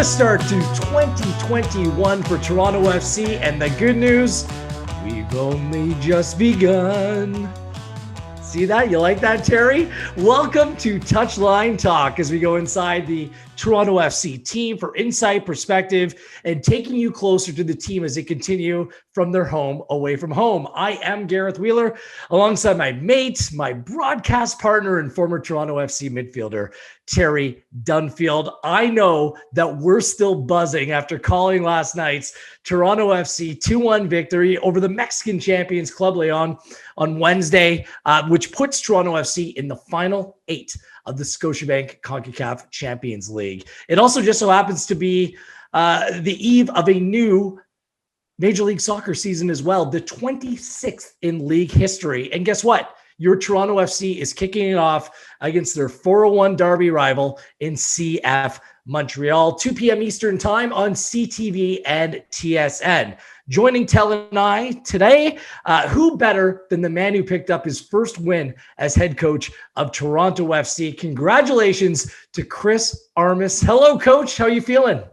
a start to 2021 for Toronto FC, and the good news, we've only just begun. See that? You like that, Terry? Welcome to Touchline Talk as we go inside the Toronto FC team for insight, perspective, and taking you closer to the team as they continue from their home away from home. I am Gareth Wheeler, alongside my mate, my broadcast partner, and former Toronto FC midfielder, Terry Dunfield. I know that we're still buzzing after calling last night's Toronto FC 2-1 victory over the Mexican champions Club Leon on Wednesday, which puts Toronto FC in the final 8 of the Scotiabank CONCACAF Champions League. It also just so happens to be the eve of a new Major League Soccer season as well, the 26th in league history. And guess what? Your Toronto FC is kicking it off against their 401 derby rival in CF Montreal, 2 p.m. Eastern time on CTV and TSN. Joining Tel and I today, who better than the man who picked up his first win as head coach of Toronto FC? Congratulations to Chris Armas. Hello, Coach. How are you feeling?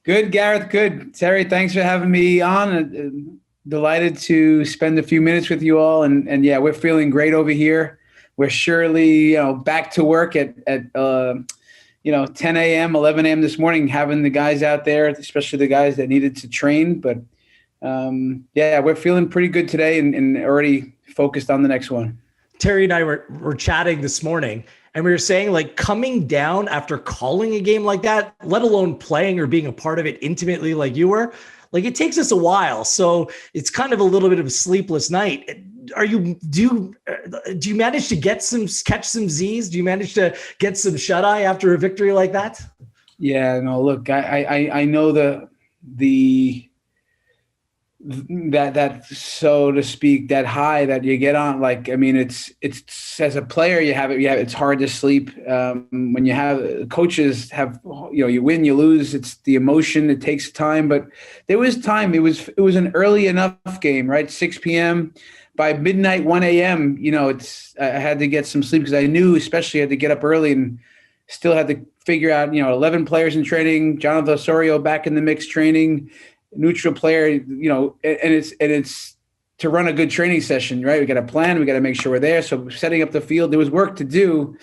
Good, Gareth. Good. Terry, thanks for having me on. Delighted to spend a few minutes with you all. And yeah, we're feeling great over here. We're surely, back to work at 10 a.m., 11 a.m. this morning, having the guys out there, especially the guys that needed to train. But yeah, we're feeling pretty good today and already focused on the next one. Terry and I were chatting this morning, and we were saying, like, coming down after calling a game like that, let alone playing or being a part of it intimately like you were, like, it takes us a while. So it's kind of a little bit of a sleepless night. Do you manage to catch some Z's? Do you manage to get some shut eye after a victory like that? Yeah, no, look, I know that so to speak, that high that you get on, like, I mean, it's as a player, you have it's hard to sleep. When you have coaches have, you win, you lose, it's the emotion, it takes time, but there was time. It was an early enough game, right? 6 p.m. By midnight, 1 a.m., I had to get some sleep because I knew, especially, I had to get up early and still had to figure out, 11 players in training, Jonathan Osorio back in the mix training, neutral player, and it's to run a good training session, right? We got a plan. We got to make sure we're there. So setting up the field, there was work to do,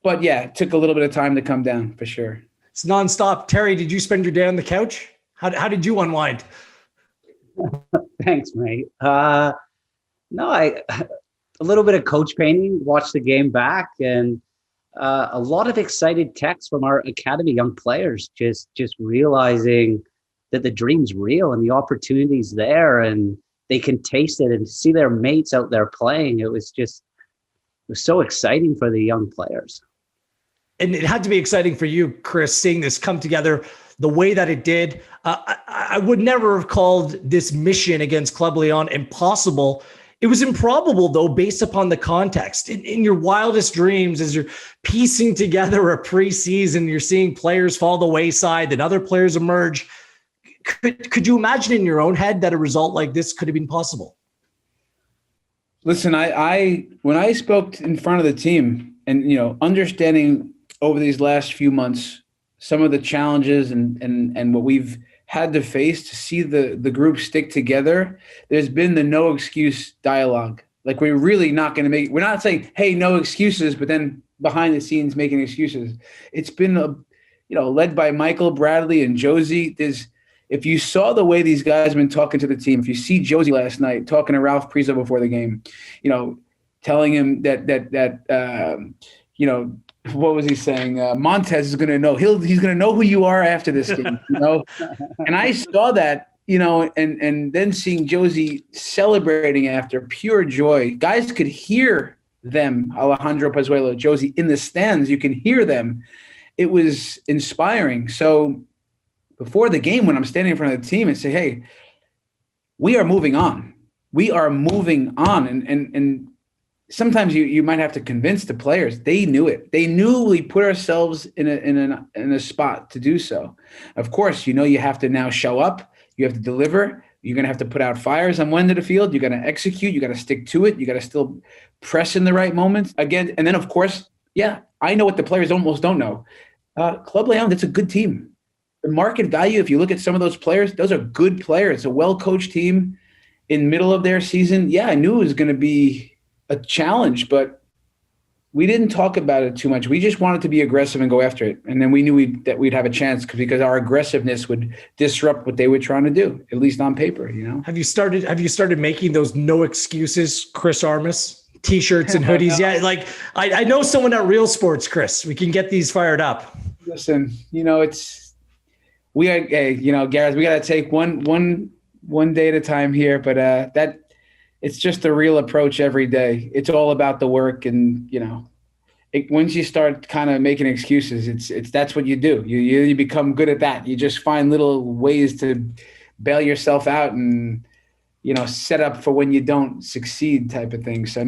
but yeah, it took a little bit of time to come down for sure. It's nonstop. Terry, did you spend your day on the couch? How did you unwind? Thanks, mate. No, a little bit of coach painting, watched the game back, and a lot of excited texts from our academy young players, just realizing that the dream's real and the opportunity's there and they can taste it and see their mates out there playing. It was so exciting for the young players. And it had to be exciting for you, Chris, seeing this come together the way that it did. I would never have called this mission against Club Leon impossible. It was improbable, though, based upon the context. In your wildest dreams, as you're piecing together a preseason, you're seeing players fall the wayside and other players emerge. Could you imagine in your own head that a result like this could have been possible? Listen, when I spoke in front of the team and, understanding over these last few months, some of the challenges and what we've had to face to see the group stick together, there's been the no excuse dialogue. Like, we're really not going to we're not saying, hey, no excuses, but then behind the scenes making excuses. It's been, led by Michael, Bradley, and Josie. If you saw the way these guys have been talking to the team, if you see Josie last night talking to Ralph Priso before the game, telling him that what was he saying? Montez is going to know. He's going to know who you are after this game, And I saw that, and then seeing Josie celebrating after, pure joy. Guys could hear them, Alejandro Pazuello, Josie, in the stands. You can hear them. It was inspiring. So before the game, when I'm standing in front of the team and say, hey, we are moving on. We are moving on. And sometimes you might have to convince the players. They knew it. They knew we put ourselves in a spot to do so. Of course, you have to now show up. You have to deliver. You're going to have to put out fires on one end of the field. You're going to execute. You got to stick to it. You got to still press in the right moments. Again, and then, of course, yeah, I know what the players almost don't know. Club Leon, that's a good team. the market value, if you look at some of those players, those are good players. It's a well-coached team in middle of their season. Yeah, I knew it was going to be a challenge, but we didn't talk about it too much. We just wanted to be aggressive and go after it. And then we knew that we'd have a chance because our aggressiveness would disrupt what they were trying to do, at least on paper, Have you started making those no excuses Chris Armas t-shirts and hoodies? Yeah. Like I know someone at Real Sports, Chris, we can get these fired up. Listen, Gareth, we got to take one day at a time here, but that it's just a real approach every day. It's all about the work, and once you start kind of making excuses, it's that's what you do. You become good at that. You just find little ways to bail yourself out and set up for when you don't succeed, type of thing. So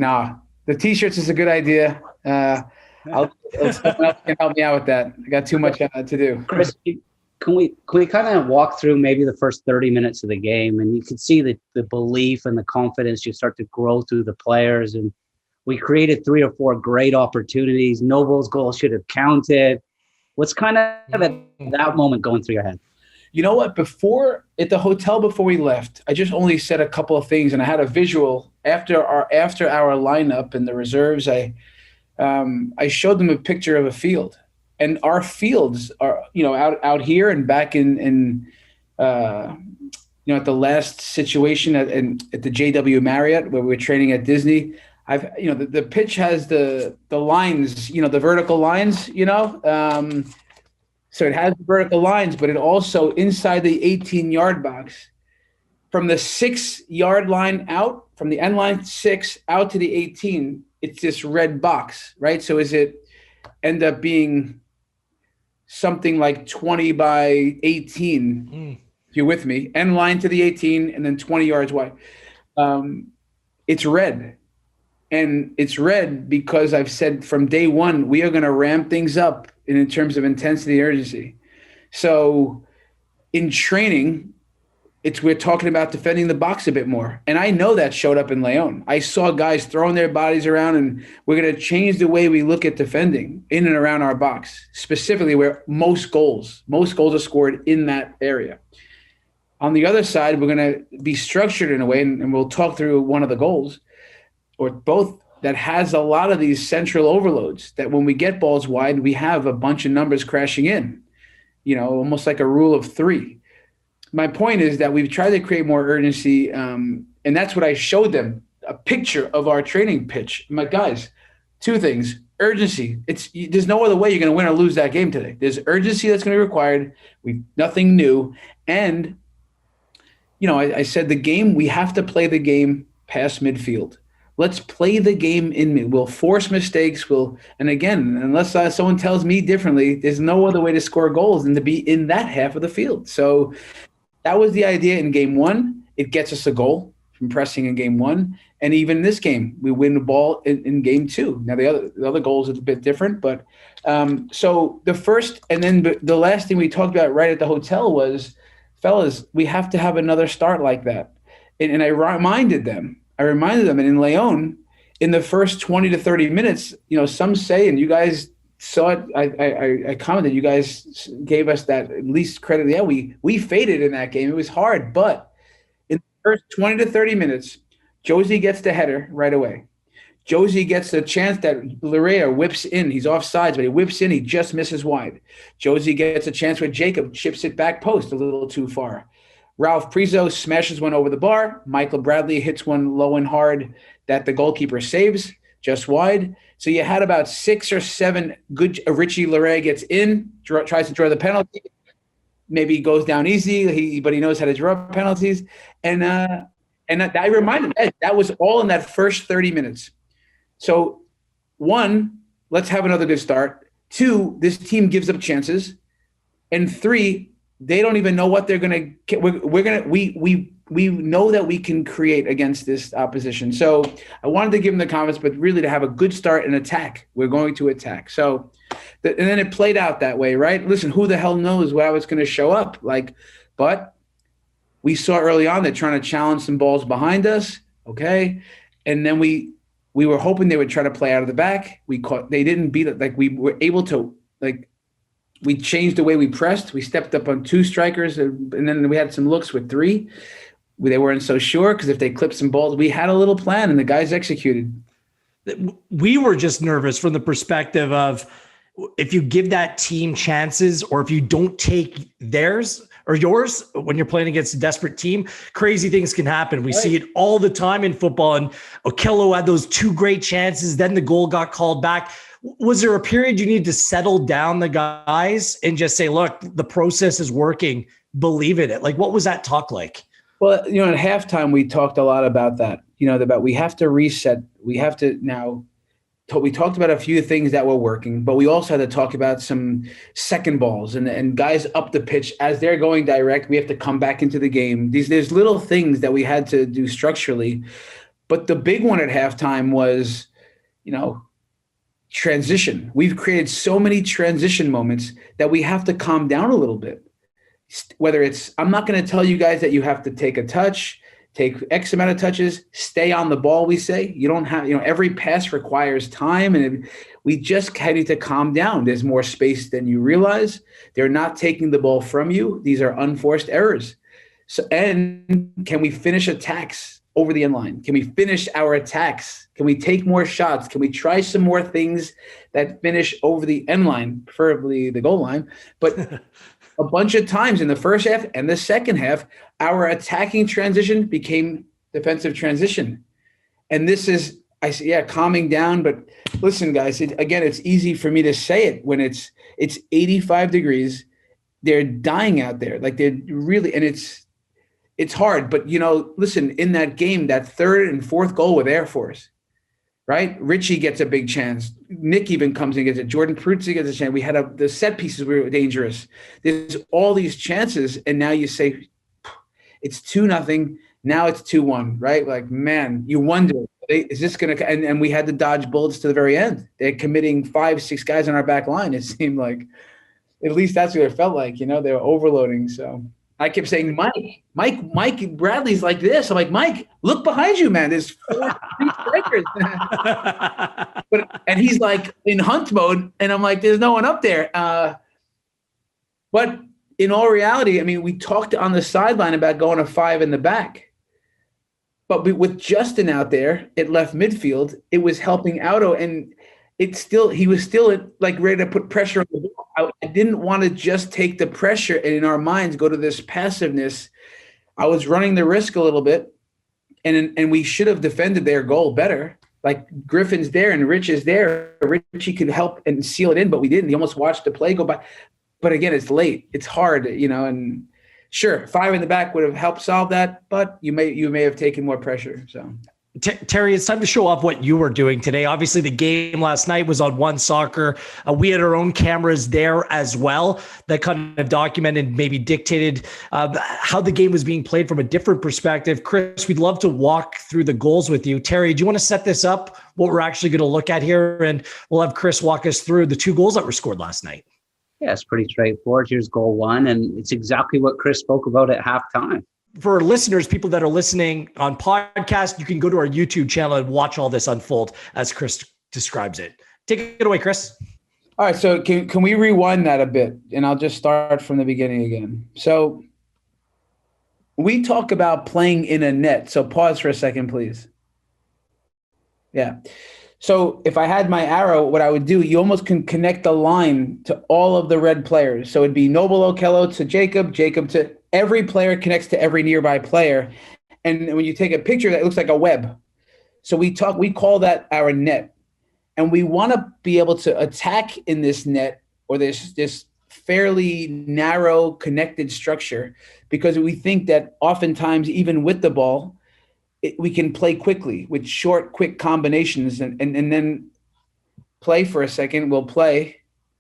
the t-shirts is a good idea. Someone else can help me out with that. I got too much to do. Chris, can we kind of walk through maybe the first 30 minutes of the game, and you can see the belief and the confidence you start to grow through the players. And we created 3 or 4 great opportunities. Noble's goal should have counted. What's kind of at that moment going through your head? You know what? At the hotel before we left, I just only said a couple of things, and I had a visual after our lineup and the reserves. I showed them a picture of a field. And our fields are, out here and back in at the last situation at the JW Marriott where we were training at Disney. The pitch has the lines, the vertical lines, so it has the vertical lines, but it also inside the 18-yard box, from the 6-yard line out, from the end line 6 out to the 18, it's this red box, right? So is it end up being something like 20 by 18, if you're with me, end line to the 18 and then 20 yards wide. It's red. And it's red because I've said from day one, we are going to ramp things up in terms of intensity and urgency. So in training, we're talking about defending the box a bit more. And I know that showed up in Leon. I saw guys throwing their bodies around, and we're going to change the way we look at defending in and around our box, specifically where most goals are scored in that area. On the other side, we're going to be structured in a way, and we'll talk through one of the goals, or both, that has a lot of these central overloads that when we get balls wide, we have a bunch of numbers crashing in, almost like a rule of 3. My point is that we've tried to create more urgency, and that's what I showed them, a picture of our training pitch. I'm like, guys, 2 things. Urgency. There's no other way you're going to win or lose that game today. There's urgency that's going to be required. Nothing new. And, I said the game, we have to play the game past midfield. Let's play the game in mid. We'll force mistakes. And again, unless someone tells me differently, there's no other way to score goals than to be in that half of the field. So that was the idea in game 1. It gets us a goal from pressing in game 1. And even in this game, we win the ball in game 2. Now, the other goals are a bit different. But so the first and then the last thing we talked about right at the hotel was, fellas, we have to have another start like that. And I reminded them, and in Leon, in the first 20 to 30 minutes, some say, and you guys saw it, I commented, you guys gave us that at least credit. Yeah, we faded in that game. It was hard, but in the first 20 to 30 minutes, Josie gets the header right away. Josie gets a chance that Larea whips in. He's offsides, but he whips in. He just misses wide. Josie gets a chance where Jacob chips it back post a little too far. Ralph Prizo smashes one over the bar. Michael Bradley hits one low and hard that the goalkeeper saves just wide. So you had about 6 or 7 good. Richie Larea gets in, tries to draw the penalty. Maybe he goes down easy, but he knows how to draw penalties. And I reminded him that was all in that first 30 minutes. So 1, let's have another good start. 2, this team gives up chances. And 3, they don't even know what they're going to get. We know that we can create against this opposition. So I wanted to give them the confidence, but really to have a good start and attack. We're going to attack. So, and then it played out that way, right? Listen, who the hell knows how it's going to show up? But we saw early on they're trying to challenge some balls behind us. Okay. And then we were hoping they would try to play out of the back. They didn't beat it. We were able to We changed the way we pressed. We stepped up on 2 strikers, and then we had some looks with 3. They weren't so sure because if they clipped some balls, we had a little plan, and the guys executed. We were just nervous from the perspective of if you give that team chances or if you don't take theirs or yours when you're playing against a desperate team, crazy things can happen. We see it all the time in football. And Okello had those 2 great chances. Then the goal got called back. Was there a period you need to settle down the guys and just say, look, the process is working, believe in it? Like, what was that talk like? Well, at halftime, we talked a lot about that, about we have to reset. We have to now, we talked about a few things that were working, but we also had to talk about some second balls and guys up the pitch as they're going direct. We have to come back into the game. There's little things that we had to do structurally, but the big one at halftime was, transition. We've created so many transition moments that we have to calm down a little bit. Whether it's, I'm not going to tell you guys that you have to take a touch, take X amount of touches, stay on the ball, we say. You don't have, every pass requires time, and we just need to calm down. There's more space than you realize. They're not taking the ball from you. These are unforced errors. So, and can we finish attacks over the end line? Can we finish our attacks? Can we take more shots? Can we try some more things that finish over the end line, preferably the goal line? But a bunch of times in the first half and the second half, our attacking transition became defensive transition. And this is, I say, calming down. But listen, guys, again, it's easy for me to say it when it's 85 degrees. They're dying out there. Like they're really, and it's hard. But, listen, in that game, that third and fourth goal with Air Force, right? Richie gets a big chance. Nick even comes and gets it. Jordan Pruzzi gets a chance. We had the set pieces were dangerous. There's all these chances, and now you say it's 2-0. Now it's 2-1, right? Like, man, you wonder, is this going to – and we had to dodge bullets to the very end. They're committing 5-6 guys on our back line. It seemed like – at least that's what it felt like, they were overloading. So – I kept saying, Mike Bradley's like this. I'm like, Mike, look behind you, man. There's 4 strikers. And he's like in hunt mode. And I'm like, there's no one up there. But in all reality, we talked on the sideline about going to 5 in the back. But with Justin out there at left midfield, it was helping Auto. And he was still like ready to put pressure on the ball. I didn't want to just take the pressure and in our minds go to this passiveness. I was running the risk a little bit, and we should have defended their goal better. Like Griffin's there and Rich is there. Richie could help and seal it in, but we didn't. He almost watched the play go by. But again, it's late. It's hard, and sure, 5 in the back would have helped solve that, but you may have taken more pressure. So. Terry, it's time to show off what you were doing today. Obviously, the game last night was on One Soccer. We had our own cameras there as well that kind of documented, maybe dictated how the game was being played from a different perspective. Chris, we'd love to walk through the goals with you. Terry, do you want to set this up, what we're actually going to look at here? And we'll have Chris walk us through the 2 goals that were scored last night. Yeah, it's pretty straightforward. Here's goal 1, and it's exactly what Chris spoke about at halftime. For listeners, people that are listening on podcast, you can go to our YouTube channel and watch all this unfold as Chris describes it. Take it away, Chris. All right, so can we rewind that a bit? And I'll just start from the beginning again. So we talk about playing in a net. So pause for a second, please. Yeah. So if I had my arrow, what I would do, you almost can connect the line to all of the red players. So it'd be Noble Okello to Jacob to every player connects to every nearby player. And when you take a picture, that looks like a web. So we call that our net. And we want to be able to attack in this net or this fairly narrow connected structure, because we think that oftentimes, even with the ball, we can play quickly with short, quick combinations and then play for a second. We'll play.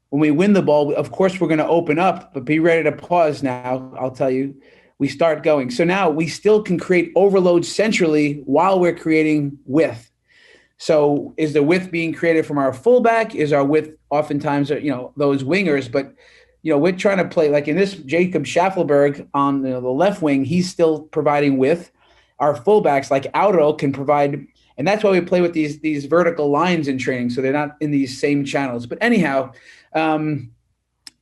When we win the ball, of course, we're going to open up, but be ready to pause now. I'll tell you, we start going. So now we still can create overload centrally while we're creating width. So is the width being created from our fullback? Is our width oftentimes, those wingers? But, we're trying to play like in this Jacob Schaffelberg on the left wing, he's still providing width. Our fullbacks like Auto can provide, and that's why we play with these vertical lines in training, so they're not in these same channels. But anyhow,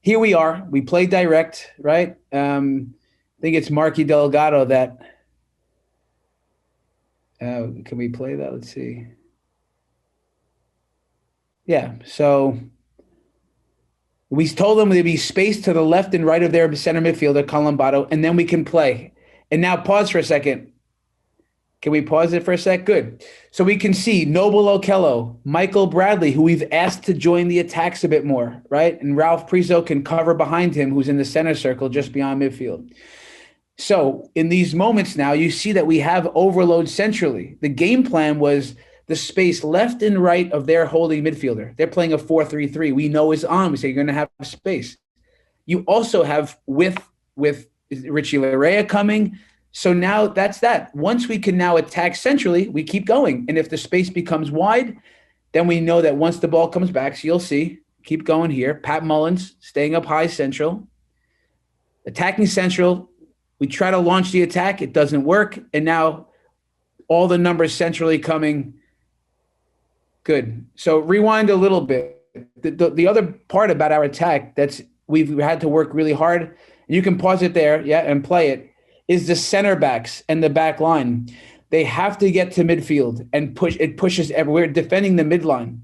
here we are. We play direct, right? I think it's Marky Delgado that. Can we play that? Let's see. Yeah. So we told them there'd be space to the left and right of their center midfielder, Colombato, and then we can play. And now pause for a second. Can we pause it for a sec? Good. So we can see Noble Okello, Michael Bradley, who we've asked to join the attacks a bit more, right? And Ralph Priso can cover behind him, who's in the center circle just beyond midfield. So in these moments now, you see that we have overload centrally. The game plan was the space left and right of their holding midfielder. They're playing a 4-3-3. We know is on. We say you're going to have space. You also have with Richie Larea coming. So now that's that. Once we can now attack centrally, we keep going. And if the space becomes wide, then we know that once the ball comes back, so you'll see, keep going here. Pat Mullins staying up high central. Attacking central. We try to launch the attack. It doesn't work. And now all the numbers centrally coming. Good. So rewind a little bit. The other part about our attack that's we've had to work really hard, you can pause it there, yeah, and play it, is the center backs and the back line. They have to get to midfield and push. It pushes everywhere, defending the midline.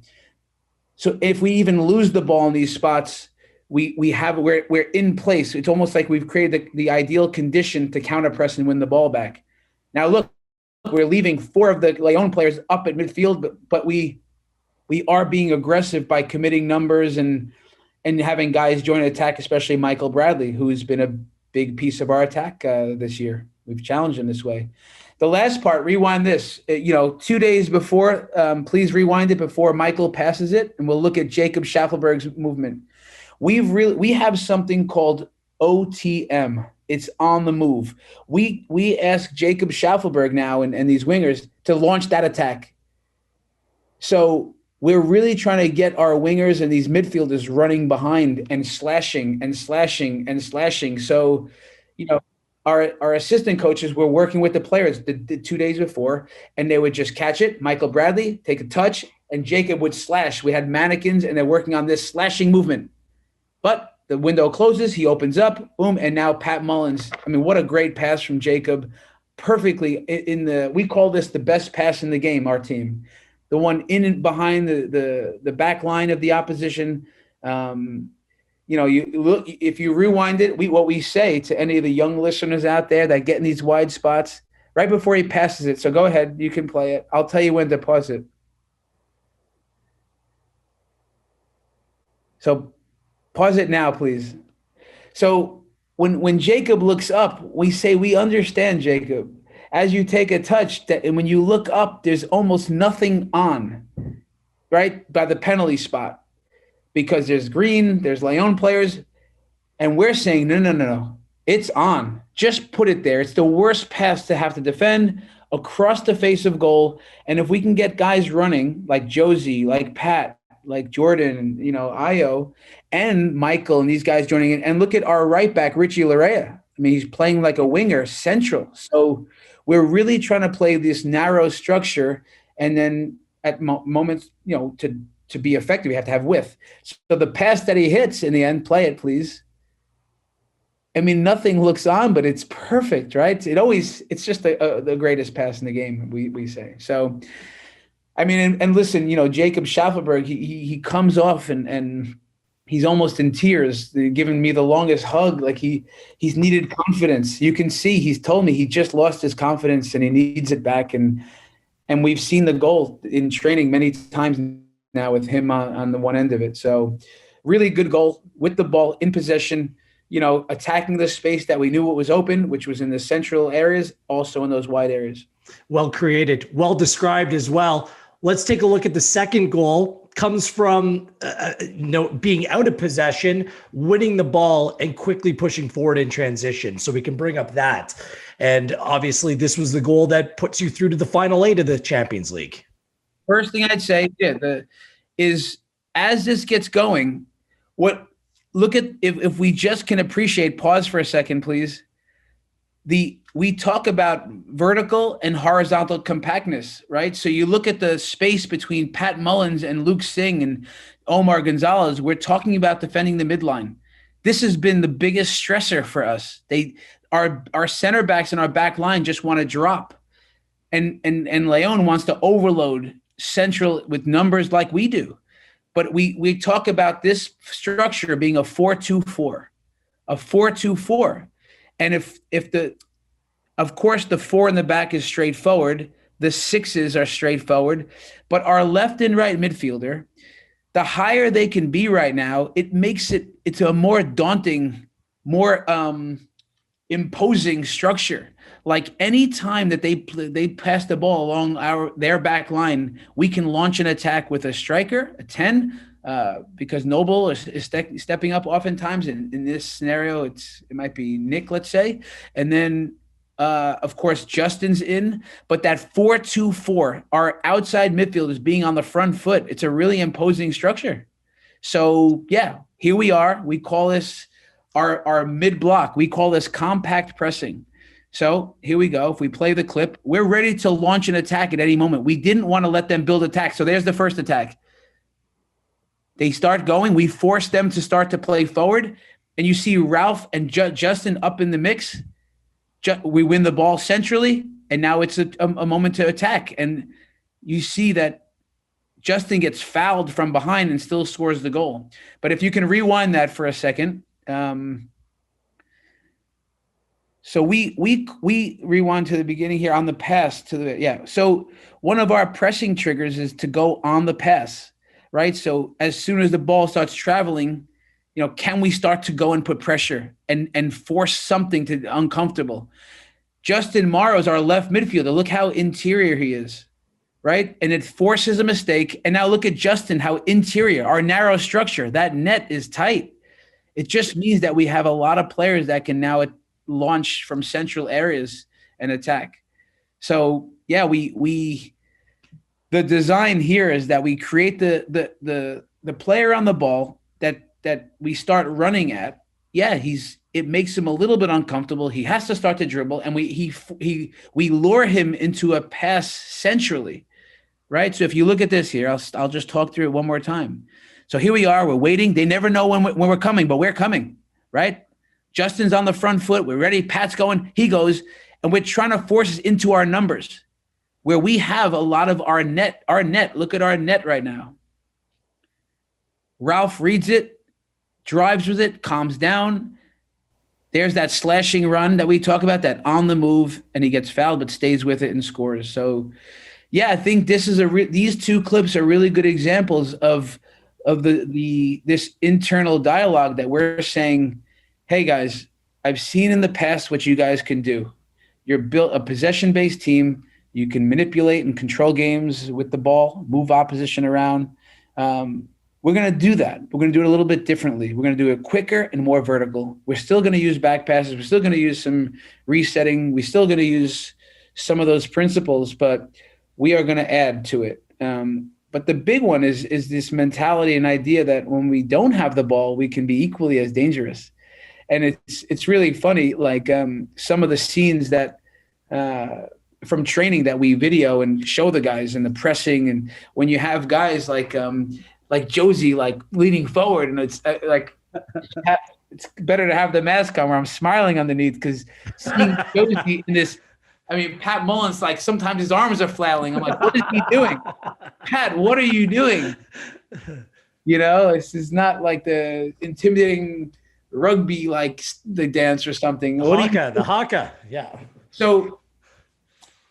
So if we even lose the ball in these spots, we're in place. It's almost like we've created the ideal condition to counter press and win the ball back. Now look, we're leaving 4 of the Leon players up at midfield, but we are being aggressive by committing numbers and having guys join an attack, especially Michael Bradley, who's been a big piece of our attack this year. We've challenged him this way. The last part, rewind this. 2 days before, please rewind it before Michael passes it, and we'll look at Jacob Schaffelberg's movement. We have something called OTM. It's on the move. We ask Jacob Schaffelberg now and these wingers to launch that attack. So we're really trying to get our wingers and these midfielders running behind and slashing and slashing and slashing. So, our assistant coaches were working with the players the 2 days before, and they would just catch it. Michael Bradley, take a touch, and Jacob would slash. We had mannequins, and they're working on this slashing movement. But the window closes, he opens up, boom, and now Pat Mullins. I mean, what a great pass from Jacob. Perfectly we call this the best pass in the game, our team. The one in and behind the back line of the opposition. You look, if you rewind it, what we say to any of the young listeners out there that get in these wide spots, right before he passes it. So go ahead, you can play it. I'll tell you when to pause it. So pause it now, please. So when Jacob looks up, we say, we understand, Jacob. As you take a touch, and when you look up, there's almost nothing on, right, by the penalty spot, because there's green, there's Leon players, and we're saying, no, it's on. Just put it there. It's the worst pass to have to defend across the face of goal, and if we can get guys running like Josie, like Pat, like Jordan, Io, and Michael, and these guys joining in, and look at our right back, Richie Larea. I mean, he's playing like a winger, central. So we're really trying to play this narrow structure, and then at moments, to be effective, we have to have width. So the pass that he hits in the end, play it, please. I mean, nothing looks on, but it's perfect, right? It's just the greatest pass in the game, we say. So, I mean, and listen, Jacob Schaffelberg, he comes off and he's almost in tears, giving me the longest hug. Like he's needed confidence. You can see he's told me he just lost his confidence and he needs it back. And we've seen the goal in training many times now with him on the one end of it. So really good goal with the ball in possession, attacking the space that we knew what was open, which was in the central areas, also in those wide areas. Well created, well described as well. Let's take a look at the second goal. Comes from being out of possession, winning the ball, and quickly pushing forward in transition. So we can bring up that. And obviously, this was the goal that puts you through to the final 8 of the Champions League. First thing I'd say, is as this gets going, if we just can appreciate, pause for a second, please. We talk about vertical and horizontal compactness, right? So you look at the space between Pat Mullins and Luke Singh and Omar Gonzalez, we're talking about defending the midline. this has been the biggest stressor for us. Our center backs and our back line just want to drop. And Leon wants to overload central with numbers like we do. But we talk about this structure being a 4-2-4, a 4-2-4. And of course, the 4 in the back is straightforward. The 6s are straightforward. But our left and right midfielder, the higher they can be right now, it's a more daunting, more imposing structure. Like any time that they pass the ball along their back line, we can launch an attack with a striker, a 10, because Noble is stepping up oftentimes. In this scenario, it might be Nick, let's say. And then, of course, Justin's in. But that 4-2-4, our outside midfielders being on the front foot, it's a really imposing structure. So, yeah, here we are. We call this our mid-block. We call this compact pressing. So here we go. If we play the clip, we're ready to launch an attack at any moment. We didn't want to let them build attack. So there's the first attack. They start going. We force them to start to play forward. And you see Ralph and Justin up in the mix. We win the ball centrally, and now it's a moment to attack. And you see that Justin gets fouled from behind and still scores the goal. But if you can rewind that for a second. So we rewind to the beginning here on the pass So one of our pressing triggers is to go on the pass, right? So as soon as the ball starts traveling, can we start to go and put pressure and force something to uncomfortable? Justin Morrow's our left midfielder. Look how interior he is, right? And it forces a mistake. And now look at Justin, how interior, our narrow structure, that net is tight. It just means that we have a lot of players that can now launch from central areas and attack. So yeah, the design here is that we create the player on the ball that we start running at. Yeah, it makes him a little bit uncomfortable. He has to start to dribble, and we lure him into a pass centrally, right? So if you look at this here, I'll just talk through it one more time. So here we are, we're waiting. They never know when we're coming, but we're coming, right? Justin's on the front foot. We're ready. Pat's going. He goes. And we're trying to force it into our numbers where we have a lot of our net. Look at our net right now. Ralph reads it, drives with it, calms down. There's that slashing run that we talk about, that on the move, and he gets fouled but stays with it and scores. So, yeah, I think these two clips are really good examples of this internal dialogue that we're saying, hey, guys, I've seen in the past what you guys can do. You're built a possession-based team. You can manipulate and control games with the ball, move opposition around. We're going to do that. We're going to do it a little bit differently. We're going to do it quicker and more vertical. We're still going to use back passes. We're still going to use some resetting. We're still going to use some of those principles, but we are going to add to it. But the big one is this mentality and idea that when we don't have the ball, we can be equally as dangerous. And it's really funny, like some of the scenes that from training that we video and show the guys and the pressing, and when you have guys like Josie like leaning forward, and it's like it's better to have the mask on where I'm smiling underneath, because seeing Josie in this. I mean, Pat Mullins, like sometimes his arms are flailing. I'm like, what is he doing? Pat, what are you doing? This is not like the intimidating rugby, like the dance or something. The haka, yeah. So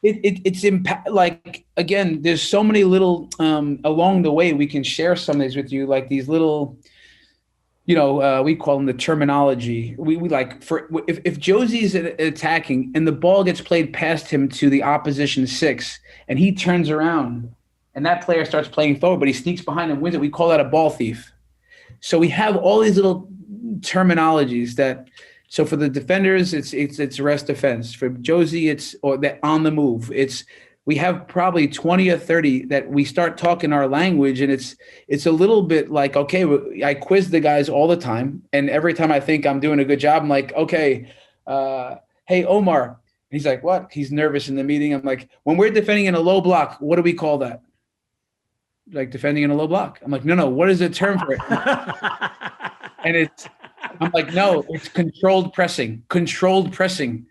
it's like, again, there's so many little along the way we can share some of these with you, like these little, we call them the terminology. We like, for if Josie's attacking and the ball gets played past him to the opposition 6, and he turns around and that player starts playing forward, but he sneaks behind and wins it, we call that a ball thief. So we have all these little terminologies that. So for the defenders, it's rest defense. For Josie, it's or that on the move. We have probably 20 or 30 that we start talking our language, and it's a little bit like, okay, I quiz the guys all the time, and every time I think I'm doing a good job, I'm like, okay, hey Omar, and he's like, what? He's nervous in the meeting. I'm like, when we're defending in a low block, what do we call that? Like defending in a low block. I'm like, no, what is the term for it? And I'm like, no, it's controlled pressing. Controlled pressing.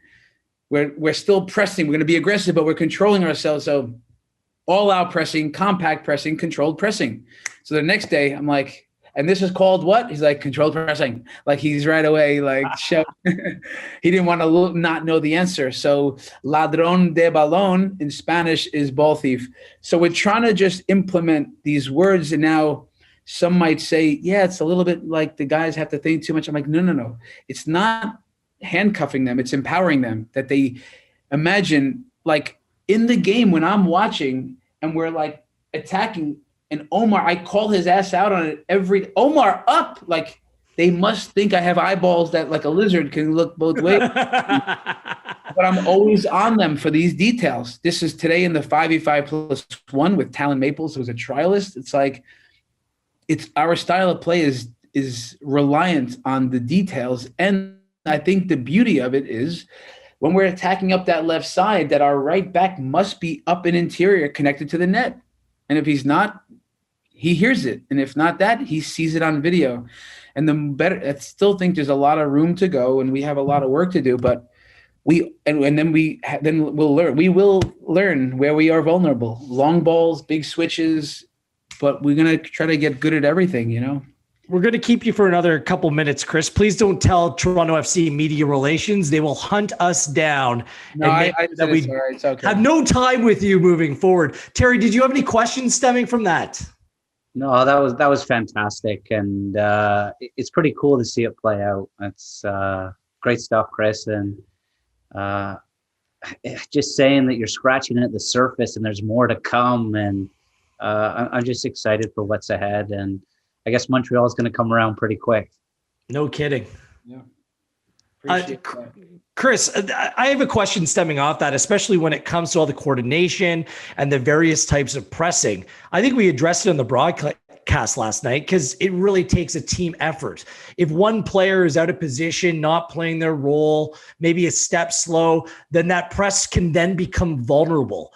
We're still pressing. We're going to be aggressive, but we're controlling ourselves. So all out pressing, compact pressing, controlled pressing. So the next day I'm like, and this is called what? He's like, controlled pressing. Like he's right away, like, show. He didn't want to not know the answer. So ladrón de balón in Spanish is ball thief. So we're trying to just implement these words. And now some might say, yeah, it's a little bit like the guys have to think too much. I'm like, no. It's not handcuffing them. It's empowering them, that they imagine, like in the game when I'm watching and we're like attacking, and Omar, I call his ass out on it Omar up, like they must think I have eyeballs that like a lizard can look both ways. But I'm always on them for these details. This is today in the 5v5+1 with Talon Maples, who's a trialist. It's like, it's our style of play is reliant on the details. And I think the beauty of it is when we're attacking up that left side, that our right back must be up in interior connected to the net. And if he's not, he hears it. And if not that, he sees it on video. And the better, I still think there's a lot of room to go and we have a lot of work to do, but then we'll learn. We will learn where we are vulnerable. Long balls, big switches, but we're going to try to get good at everything, you know? We're going to keep you for another couple minutes, Chris. Please don't tell Toronto FC media relations. They will hunt us down. No, that we it's okay. Have no time with you moving forward. Terry, did you have any questions stemming from that? No, that was fantastic. And it's pretty cool to see it play out. It's great stuff, Chris. And just saying that you're scratching at the surface and there's more to come. And I'm just excited for what's ahead. And I guess Montreal is going to come around pretty quick. No kidding. Yeah. Chris, I have a question stemming off that, especially when it comes to all the coordination and the various types of pressing. I think we addressed it on the broadcast last night because it really takes a team effort. If one player is out of position, not playing their role, maybe a step slow, then that press can then become vulnerable.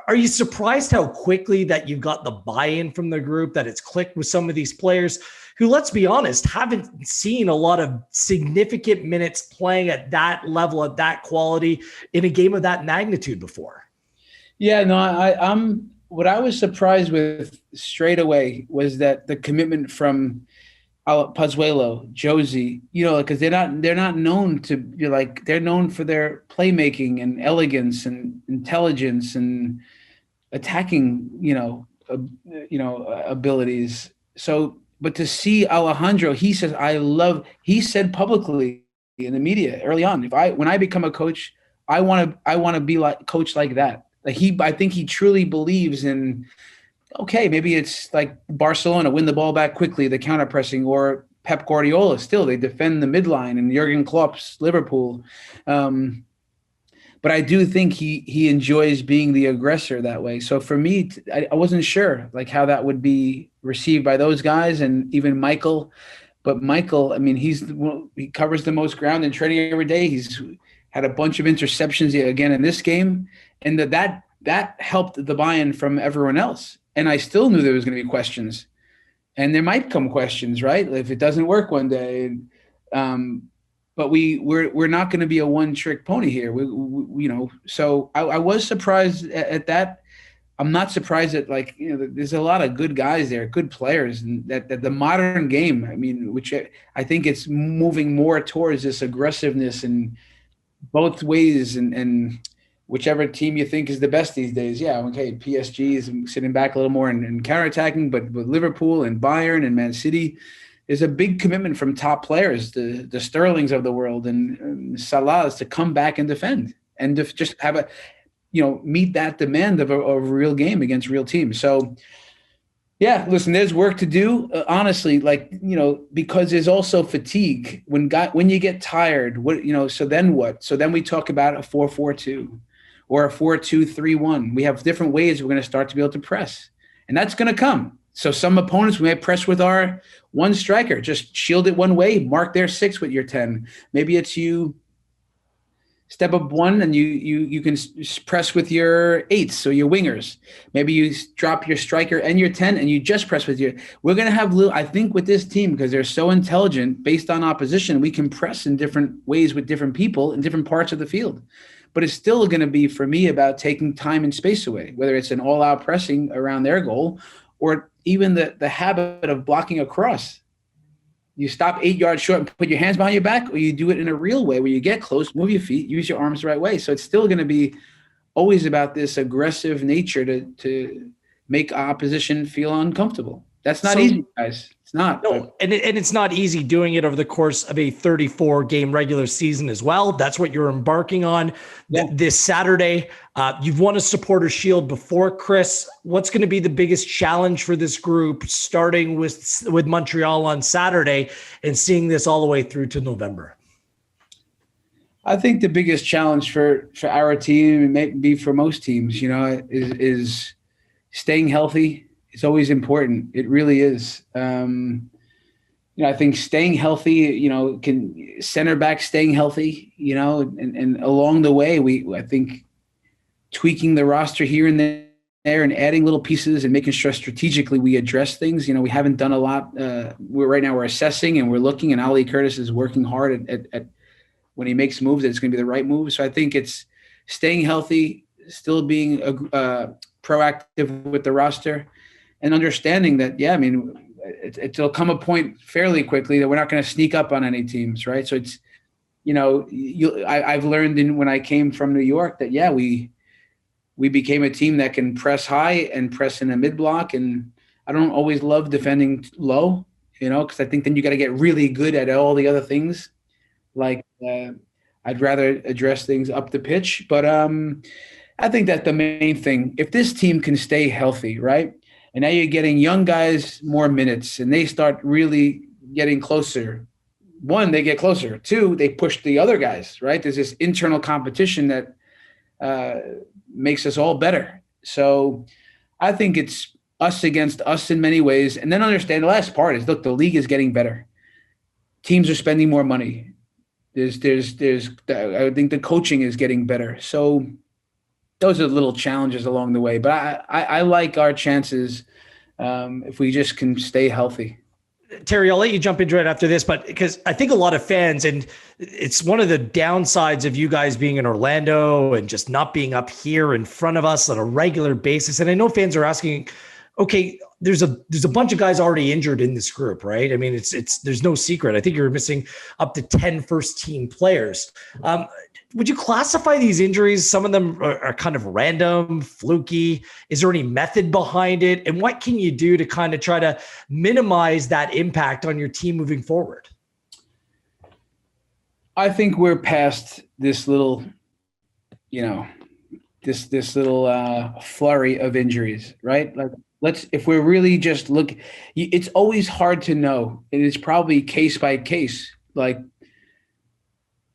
Are you surprised how quickly that you got the buy-in from the group, that it's clicked with some of these players who, let's be honest, haven't seen a lot of significant minutes playing at that level, at that quality in a game of that magnitude before? Yeah, no, I'm what I was surprised with straight away was that the commitment from Pozuelo, Josie, you know, because they're not known to be like, they're known for their playmaking and elegance and intelligence and attacking, abilities. So, but to see Alejandro, he said publicly in the media early on, when I become a coach, I want to be like coach like that. Like I think he truly believes in, okay, maybe it's like Barcelona, win the ball back quickly, the counter pressing, or Pep Guardiola, still they defend the midline, and Jurgen Klopp's Liverpool. But I do think he enjoys being the aggressor that way. So for me, I wasn't sure like how that would be received by those guys and even Michael. But Michael, I mean, he covers the most ground in training every day. He's had a bunch of interceptions again in this game, and that helped the buy-in from everyone else. And I still knew there was going to be questions, and there might come questions, right? If it doesn't work one day, but we're not going to be a one-trick pony here. So I was surprised at that. I'm not surprised that there's a lot of good guys there, good players, and that the modern game, I mean, which I think it's moving more towards this aggressiveness in both ways, and whichever team you think is the best these days. Yeah, okay, PSG is sitting back a little more and counterattacking, but with Liverpool and Bayern and Man City, there's a big commitment from top players, the Sterlings of the world and Salahs, to come back and defend and to just have meet that demand of a real game against real teams. So, yeah, listen, there's work to do, honestly, because there's also fatigue when you get tired. So then what? So then we talk about a 4-4-2 or a 4-2-3-1. We have different ways we're going to start to be able to press, and that's going to come. So some opponents, we may press with our one striker, just shield it one way, mark their 6 with your 10. Maybe it's you step up one and you can press with your eights or your wingers. Maybe you drop your striker and your 10 and you just press with we're going to have I think with this team, because they're so intelligent based on opposition, we can press in different ways with different people in different parts of the field. But it's still going to be, for me, about taking time and space away, whether it's an all-out pressing around their goal or even the habit of blocking a cross. You stop 8 yards short and put your hands behind your back, or you do it in a real way where you get close, move your feet, use your arms the right way. So it's still going to be always about this aggressive nature to make opposition feel uncomfortable. That's not easy, guys. It's not. No, and it's not easy doing it over the course of a 34-game regular season as well. That's what you're embarking on this Saturday. You've won a supporter shield before, Chris. What's going to be the biggest challenge for this group, starting with Montreal on Saturday and seeing this all the way through to November? I think the biggest challenge for our team, and maybe for most teams, is staying healthy. It's always important. It really is. I think staying healthy, can center back staying healthy, and along the way, I think tweaking the roster here and there and adding little pieces and making sure strategically we address things. We haven't done a lot. We're assessing and we're looking, and Ali Curtis is working hard at when he makes moves, that it's going to be the right move. So I think it's staying healthy, still being proactive with the roster, and understanding that, it'll come a point fairly quickly that we're not going to sneak up on any teams, right? So it's, I've learned when I came from New York that, we became a team that can press high and press in a mid block. And I don't always love defending low, because I think then you got to get really good at all the other things. Like I'd rather address things up the pitch. But I think that the main thing, if this team can stay healthy, right? And now you're getting young guys more minutes, and they start really getting closer. One, they get closer. Two, they push the other guys, right? There's this internal competition that makes us all better. So I think it's us against us in many ways. And then understand the last part is, look, the league is getting better. Teams are spending more money. I think the coaching is getting better. So those are little challenges along the way, but I like our chances if we just can stay healthy. Terry, I'll let you jump into it after this, but because I think a lot of fans, and it's one of the downsides of you guys being in Orlando and just not being up here in front of us on a regular basis. And I know fans are asking, okay, there's a bunch of guys already injured in this group, right? I mean, there's no secret. I think you're missing up to 10 first team players. Would you classify these injuries? Some of them are kind of random, fluky. Is there any method behind it? And what can you do to kind of try to minimize that impact on your team moving forward? I think we're past this little, this little flurry of injuries, right? Like, if we're really just it's always hard to know. It is probably case by case,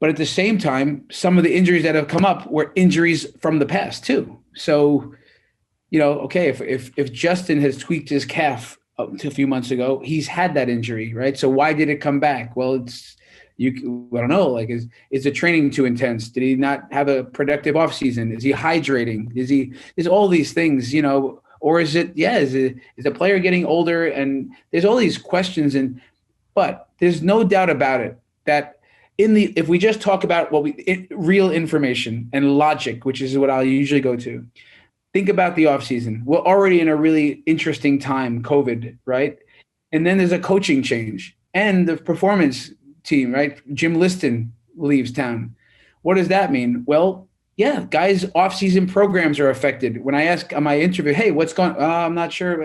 but at the same time, some of the injuries that have come up were injuries from the past too. So, okay, if Justin has tweaked his calf a few months ago, he's had that injury, right? So why did it come back? Well, I don't know. Is the training too intense? Did he not have a productive offseason? Is he hydrating? Is all these things, or is it, is the player getting older? And there's all these questions, but there's no doubt about it that if we just talk about real information and logic, which is what I'll usually go to, think about the offseason. We're already in a really interesting time, COVID, right? And then there's a coaching change and the performance team, right? Jim Liston leaves town. What does that mean? Well, guys' off-season programs are affected. When I ask on my interview, hey, what's going on? I'm not sure.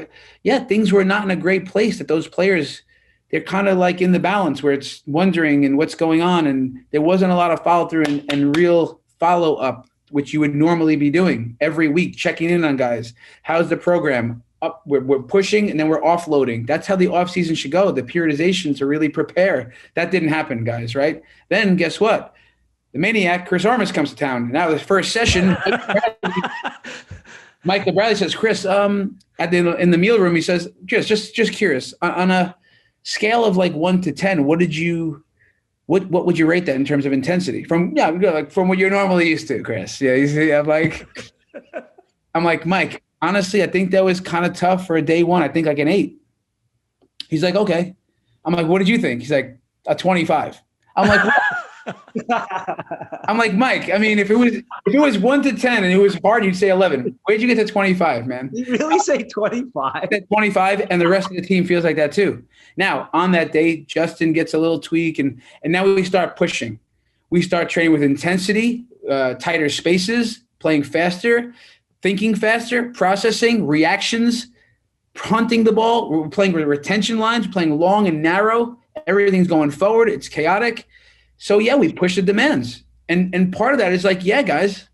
But things were not in a great place, that those players, they're kind of like in the balance where it's wondering and what's going on. And there wasn't a lot of follow-through and real follow-up, which you would normally be doing every week, checking in on guys. How's the program? Up, we're pushing and then we're offloading. That's how the offseason should go, the periodization to really prepare. That didn't happen, guys, right? Then guess what? The maniac, Chris Armas, comes to town. Now the first session, Michael Bradley says, Chris, in the meal room, he says, just curious, on a scale of 1 to 10, what did you What would you rate that in terms of intensity from what you're normally used to, Chris? Yeah, you see, I'm like, Mike, honestly, I think that was kind of tough for a day one. I think like an 8. He's like, okay. I'm like, what did you think? He's like, a 25. I'm like, I'm like, Mike, I mean, if it was 1 to 10 and it was hard, you'd say 11. Where'd you get to 25, man? You really say 25? 25, and the rest of the team feels like that too. Now, on that day, Justin gets a little tweak, and now we start pushing. We start training with intensity, tighter spaces, playing faster, thinking faster, processing, reactions, hunting the ball. We're playing with retention lines, playing long and narrow. Everything's going forward. It's chaotic. So, yeah, we push the demands. And part of that is like, yeah, guys,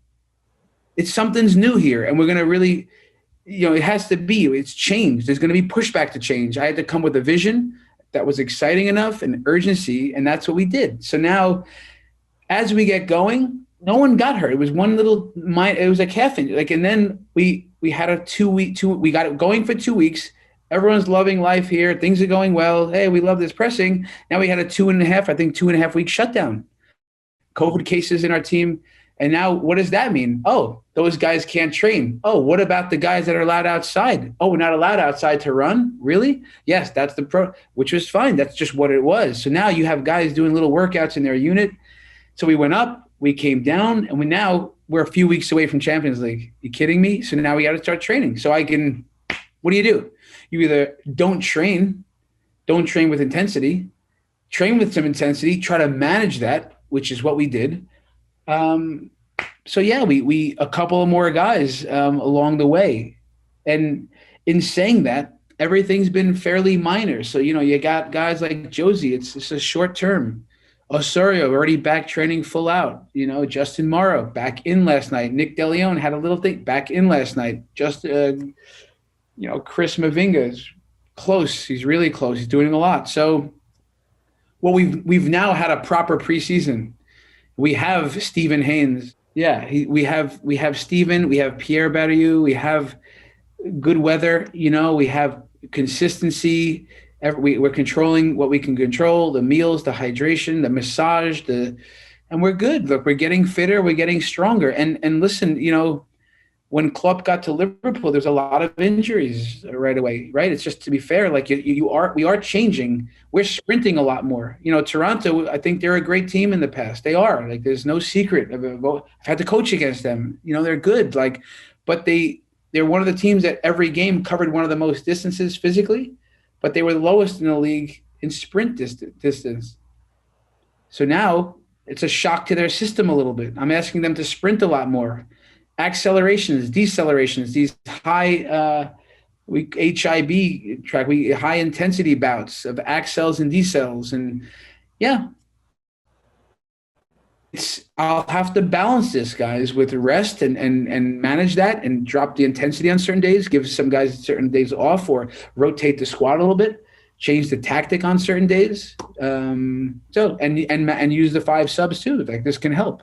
something's new here. And we're going to really – it has to be. It's changed. There's going to be pushback to change. I had to come with a vision that was exciting enough and urgency, and that's what we did. So now, as we get going, no one got hurt. It was one little it was like half inch. And then we had a 2-week. We got it going for 2 weeks. Everyone's loving life here. Things are going well. Hey, we love this pressing. Now we had a 2.5 week shutdown. COVID cases in our team. And now what does that mean? Oh, those guys can't train. Oh, what about the guys that are allowed outside? Oh, we're not allowed outside to run? Really? Yes, that's which was fine. That's just what it was. So now you have guys doing little workouts in their unit. So we went up, we came down, and we're a few weeks away from Champions League. You kidding me? So now we got to start training. So what do? You either don't train with intensity, train with some intensity, try to manage that, which is what we did. So yeah, we a couple of more guys along the way, and in saying that, everything's been fairly minor. So you got guys like Josie. It's a short term. Osorio already back training full out. Justin Morrow back in last night. Nick DeLeon had a little thing back in last night. Just Chris Mavinga is close. He's really close. He's doing a lot. So, well, we've now had a proper preseason. We have Stephen Haynes. Yeah, we have Stephen. We have Pierre Barriou. We have good weather. We have consistency. We're controlling what we can control: the meals, the hydration, the massage, and we're good. Look, we're getting fitter. We're getting stronger. And listen, when Klopp got to Liverpool, there's a lot of injuries right away, right? It's just, to be fair, like we are changing. We're sprinting a lot more. Toronto, I think they're a great team in the past. They are. Like, there's no secret. I've had to coach against them. They're good. Like, but they're one of the teams that every game covered one of the most distances physically, but they were the lowest in the league in sprint distance. So now it's a shock to their system a little bit. I'm asking them to sprint a lot more. Accelerations, decelerations, these high HIB track, high intensity bouts of accels and decels, and yeah, I'll have to balance this, guys, with rest and manage that, and drop the intensity on certain days, give some guys certain days off, or rotate the squat a little bit, change the tactic on certain days. So and use the 5 subs too. Like, this can help.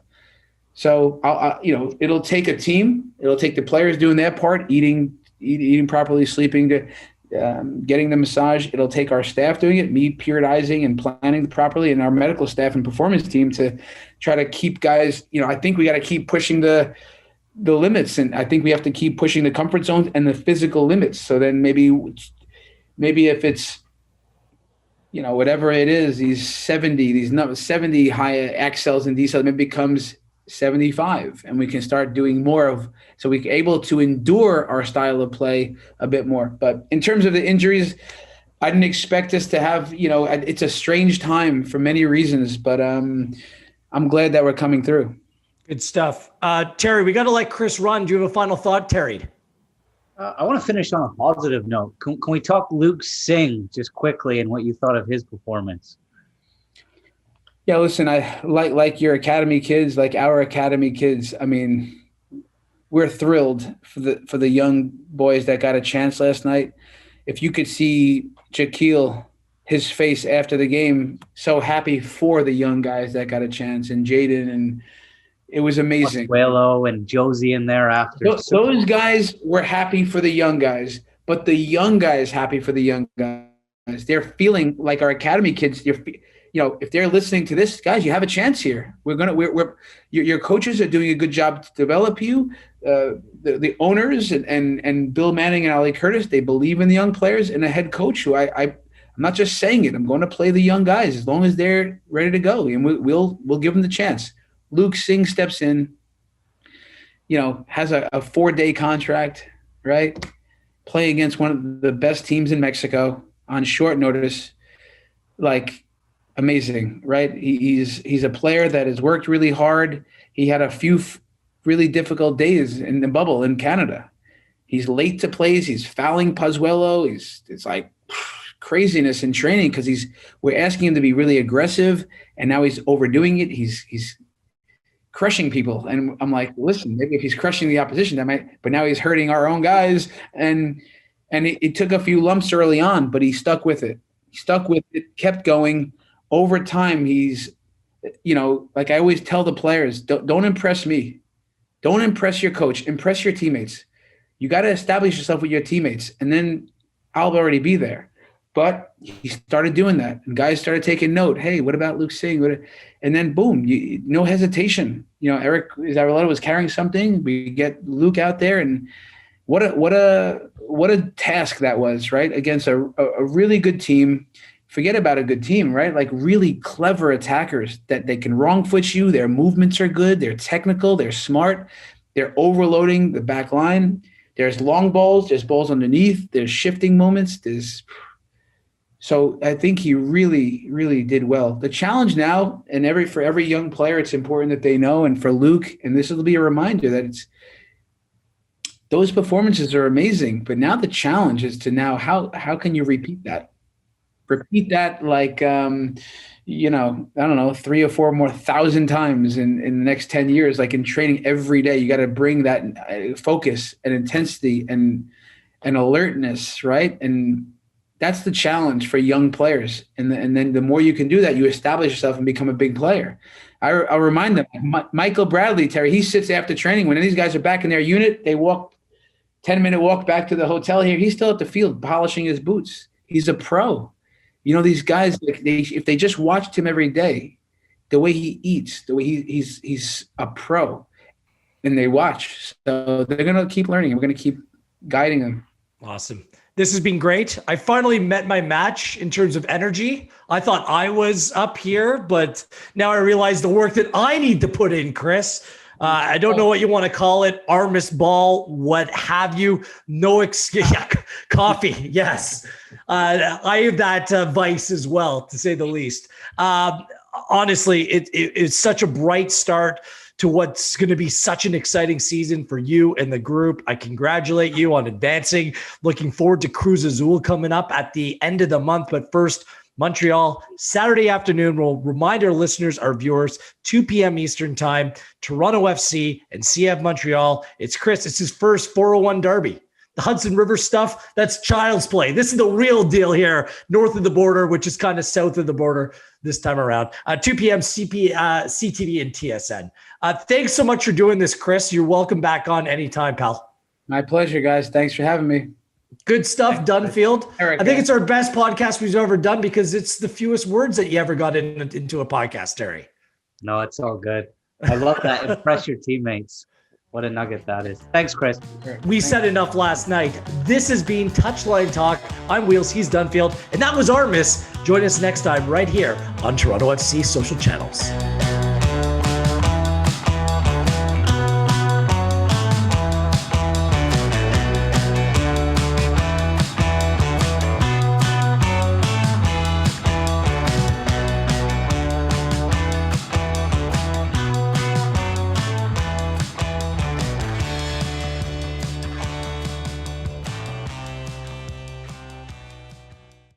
So it'll take a team. It'll take the players doing their part, eating properly, sleeping, getting the massage. It'll take our staff doing it, me periodizing and planning properly, and our medical staff and performance team to try to keep guys. I think we got to keep pushing the limits, and I think we have to keep pushing the comfort zones and the physical limits. So then maybe if it's whatever it is, these 70 high accels and decels, maybe becomes 75, and we can start doing more of, so we're able to endure our style of play a bit more. But in terms of the injuries, I didn't expect us to have, it's a strange time for many reasons, but I'm glad that we're coming through. Good stuff. Terry, we got to let Chris run. Do you have a final thought, Terry? I want to finish on a positive note. Can we talk Luke Singh just quickly and what you thought of his performance? Yeah, listen, I like your academy kids, like our academy kids. I mean, we're thrilled for the young boys that got a chance last night. If you could see Jaquil, his face after the game, so happy for the young guys that got a chance, and Jaden, and it was amazing. Willow and Josie in there after. Those guys were happy for the young guys, but the young guys happy for the young guys. They're feeling like our academy kids. if they're listening to this, guys, you have a chance here. Your coaches are doing a good job to develop you. The owners and Bill Manning and Ali Curtis, they believe in the young players, and a head coach who I'm not just saying it. I'm going to play the young guys as long as they're ready to go, and we'll give them the chance. Luke Singh steps in, has a 4-day contract, right? Playing against one of the best teams in Mexico on short notice, like amazing, right? He's a player that has worked really hard. He had a few really difficult days in the bubble in Canada. He's late to plays. He's fouling Pozuelo. It's like craziness in training because we're asking him to be really aggressive, and now he's overdoing it. He's crushing people, and I'm like, listen, maybe if he's crushing the opposition, that might. But now he's hurting our own guys, and it took a few lumps early on, but he stuck with it. Kept going. Over time, he's, like I always tell the players, don't impress me. Don't impress your coach. Impress your teammates. You got to establish yourself with your teammates, and then I'll already be there. But he started doing that, and guys started taking note. Hey, what about Luke Singh? And then boom, no hesitation. Eric Zavaleta was carrying something. We get Luke out there, and what a task that was, right? Against a really good team. Forget about a good team, right? Like really clever attackers that they can wrong foot you. Their movements are good. They're technical. They're smart. They're overloading the back line. There's long balls. There's balls underneath. There's shifting moments. So I think he really, really did well. The challenge now, and for every young player, it's important that they know, and for Luke, and this will be a reminder that those performances are amazing. But now the challenge is to how can you repeat that? Repeat that like, I don't know, 3 or 4 more thousand times in the next 10 years, like in training every day. You got to bring that focus and intensity and alertness, right? And that's the challenge for young players. And then the more you can do that, you establish yourself and become a big player. I'll remind them, Michael Bradley, Terry, he sits after training. When these guys are back in their unit, they walk 10-minute walk back to the hotel here. He's still at the field polishing his boots. He's a pro. These guys, if they just watched him every day, the way he eats, the way he's a pro, and they watch. So they're going to keep learning. We're going to keep guiding them. Awesome. This has been great. I finally met my match in terms of energy. I thought I was up here, but now I realize the work that I need to put in, Chris. I don't know what you want to call it, Armas ball, what have you. No excuse. Coffee, yes. I have that vice as well, to say the least. Honestly, it's such a bright start to what's going to be such an exciting season for you and the group. I congratulate you on advancing. Looking forward to Cruz Azul coming up at the end of the month. But first, Montreal, Saturday afternoon. We'll remind our listeners, our viewers, 2 p.m. Eastern time, Toronto FC and CF Montreal. It's Chris. It's his first 401 derby. The Hudson River stuff, that's child's play. This is the real deal here, north of the border, which is kind of south of the border this time around. 2 p.m. CTV and TSN. Thanks so much for doing this, Chris. You're welcome back on anytime, pal. My pleasure, guys. Thanks for having me. Good stuff, Dunfield. I think it's our best podcast we've ever done because it's the fewest words that you ever got into a podcast, Terry. No, it's all good. I love that. Impress your teammates. What a nugget that is. Thanks, Chris. We said enough last night. This has been Touchline Talk. I'm Wheels, he's Dunfield, and that was Armas. Join us next time right here on Toronto FC social channels.